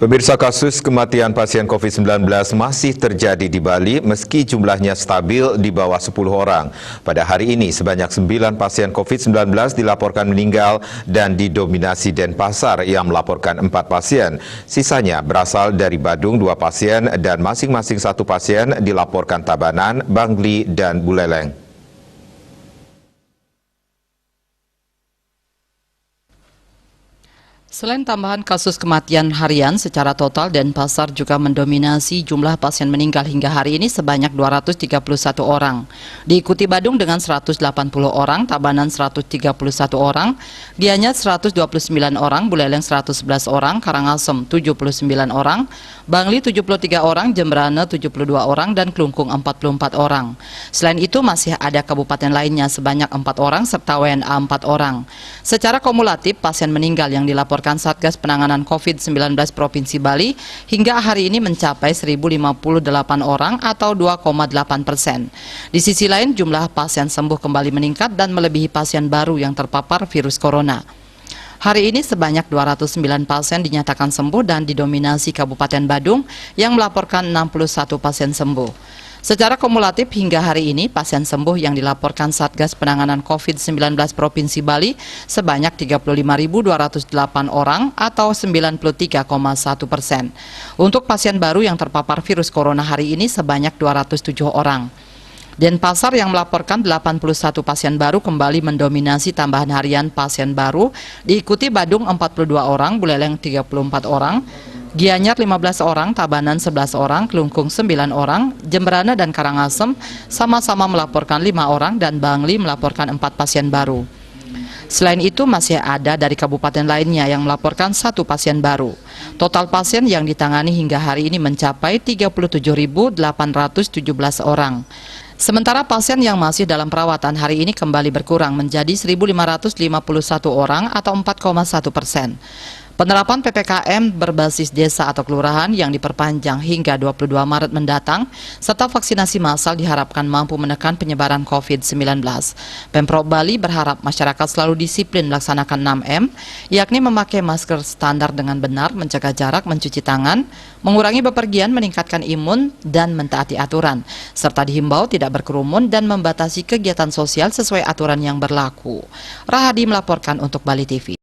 Pemirsa, kasus kematian pasien COVID-19 masih terjadi di Bali meski jumlahnya stabil di bawah 10 orang. Pada hari ini sebanyak 9 pasien COVID-19 dilaporkan meninggal dan didominasi Denpasar yang melaporkan 4 pasien. Sisanya berasal dari Badung 2 pasien dan masing-masing 1 pasien dilaporkan Tabanan, Bangli, dan Buleleng. Selain tambahan kasus kematian harian secara total, Denpasar juga mendominasi jumlah pasien meninggal hingga hari ini sebanyak 231 orang. Diikuti Badung dengan 180 orang, Tabanan 131 orang, Gianyar 129 orang, Buleleng 111 orang, Karangasem 79 orang, Bangli 73 orang, Jemberana 72 orang, dan Klungkung 44 orang. Selain itu masih ada kabupaten lainnya sebanyak 4 orang serta WNA 4 orang. Secara kumulatif, pasien meninggal yang dilaporkan Satgas Penanganan COVID-19 Provinsi Bali hingga hari ini mencapai 1.058 orang atau 2,8%. Di sisi lain, jumlah pasien sembuh kembali meningkat dan melebihi pasien baru yang terpapar virus corona. Hari ini sebanyak 209 pasien dinyatakan sembuh dan didominasi Kabupaten Badung yang melaporkan 61 pasien sembuh. Secara kumulatif hingga hari ini, pasien sembuh yang dilaporkan Satgas Penanganan COVID-19 Provinsi Bali sebanyak 35.208 orang atau 93,1%. Untuk pasien baru yang terpapar virus corona hari ini sebanyak 207 orang. Denpasar yang melaporkan 81 pasien baru kembali mendominasi tambahan harian pasien baru, diikuti Badung 42 orang, Buleleng 34 orang, Gianyar 15 orang, Tabanan 11 orang, Klungkung 9 orang, Jemberana dan Karangasem sama-sama melaporkan 5 orang dan Bangli melaporkan 4 pasien baru. Selain itu masih ada dari kabupaten lainnya yang melaporkan 1 pasien baru. Total pasien yang ditangani hingga hari ini mencapai 37.817 orang. Sementara pasien yang masih dalam perawatan hari ini kembali berkurang menjadi 1.551 orang atau 4,1%. Penerapan PPKM berbasis desa atau kelurahan yang diperpanjang hingga 22 Maret mendatang, serta vaksinasi massal diharapkan mampu menekan penyebaran COVID-19. Pemprov Bali berharap masyarakat selalu disiplin melaksanakan 6M, yakni memakai masker standar dengan benar, menjaga jarak, mencuci tangan, mengurangi bepergian, meningkatkan imun, dan mentaati aturan, serta dihimbau tidak berkerumun dan membatasi kegiatan sosial sesuai aturan yang berlaku. Rahadi melaporkan untuk Bali TV.